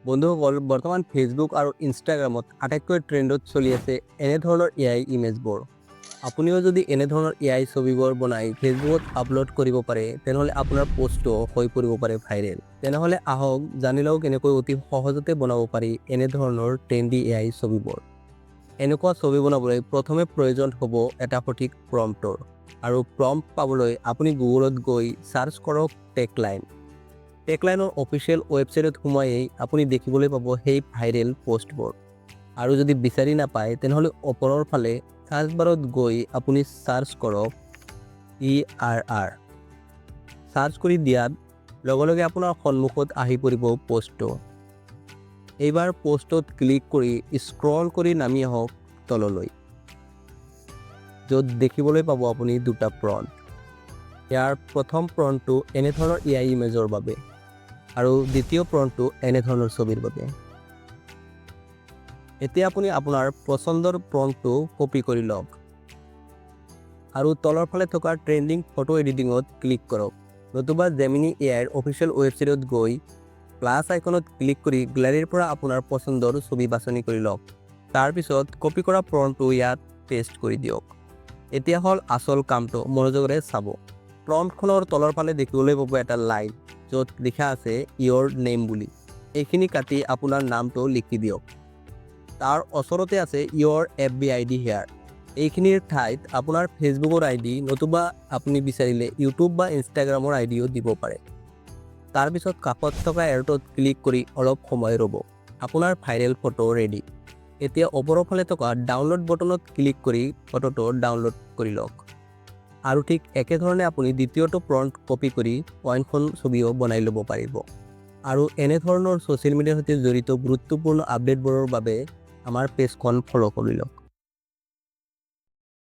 বন্ধুসকল বৰ্তমান ফেচবুক আৰু ইনষ্টাগ্ৰামত আটাইতকৈ ট্ৰেণ্ডত চলি আছে এনেধৰণৰ AI ইমেজবোৰ। আপুনিও যদি এনেধৰণৰ AI ছবিবোৰ বনাই ফেচবুকত আপলোড কৰিব পাৰে তেনেহ'লে আপোনাৰ পোষ্টটো হৈ পৰিব পাৰে ভাইৰেল। তেনেহ'লে আহক জানি লওঁ কেনেকৈ অতি সহজতে বনাব পাৰি এনেধৰণৰ ট্ৰেণ্ডি AI ছবিবোৰ। এনেকুৱা ছবি বনাবলৈ প্ৰথমে প্ৰয়োজন হ'ব এটা সঠিক প্ৰম্পটৰ, আৰু প্ৰম্পট পাবলৈ আপুনি গুগলত গৈ চাৰ্চ কৰক টেগলাইন। টেগলাইনৰ অফিচিয়েল ৱেবছাইটত সোমায়েই আপুনি দেখিবলৈ পাব সেই ভাইৰেল পোষ্টবোৰ। আৰু যদি বিচাৰি নাপায় তেনেহ'লে ওপৰৰ ফালে সাৰ্চ বাৰত গৈ আপুনি চাৰ্চ কৰক ERR। চাৰ্চ কৰি দিয়াত লগে লগে আপোনাৰ সন্মুখত আহি পৰিব পোষ্টটো। এইবাৰ পোষ্টত ক্লিক কৰি স্ক্ৰল কৰি নামি আহক তললৈ, য'ত দেখিবলৈ পাব আপুনি দুটা প্ৰম্পট। ইয়াৰ প্ৰথম প্ৰম্পটটো এনেধৰণৰ AI ইমেজৰ বাবে আৰু দ্বিতীয় প্ৰম্পটটো এনেধৰণৰ ছবিৰ বাবে। এতিয়া আপুনি আপোনাৰ পচন্দৰ প্ৰম্পটটো কপি কৰি লওক আৰু তলৰ ফালে থকা ট্ৰেণ্ডিং ফটো এডিটিঙত ক্লিক কৰক, নতুবা জেমিনি AIৰ অফিচিয়েল ৱেবছাইটত গৈ প্লাছ আইকনত ক্লিক কৰি গ্যালাৰীৰ পৰা আপোনাৰ পচন্দৰ ছবি বাছনি কৰি লওক। তাৰপিছত কপি কৰা প্ৰম্পটটো ইয়াত পেষ্ট কৰি দিয়ক। এতিয়া হ'ল আচল কামটো, মনোযোগেৰে চাব। প্ৰম্পটখনৰ তলৰ ফালে দেখিবলৈ পাব এটা লাইন য'ত লিখা আছে ইয়ৰ নেম বুলি। এইখিনি কাটি আপোনাৰ নামটো লিখি দিয়ক। তাৰ ওচৰতে আছে ইয়ৰ FB ID হেয়াৰ। এইখিনিৰ ঠাইত আপোনাৰ ফেচবুকৰ ID নতুবা আপুনি বিচাৰিলে ইউটিউব বা ইনষ্টাগ্ৰামৰ IDও দিব পাৰে। তাৰপিছত কাষত থকা এৰ'টোত ক্লিক কৰি অলপ সময় ৰ'ব। আপোনাৰ ভাইৰেল ফটো ৰেডি। এতিয়া ওপৰৰ ফালে থকা ডাউনলোড বটনত ক্লিক কৰি ফটোটো ডাউনলোড কৰি লওক। আৰু ঠিক একেধৰণে আপুনি দ্বিতীয়টো প্ৰম্পট কপি কৰি অইনখন ছবিও বনাই ল'ব পাৰিব। আৰু এনেধৰণৰ ছ'চিয়েল মিডিয়াৰ সৈতে জড়িত গুৰুত্বপূৰ্ণ আপডেটবোৰৰ বাবে আমাৰ পেজখন ফ'ল' কৰি লওক।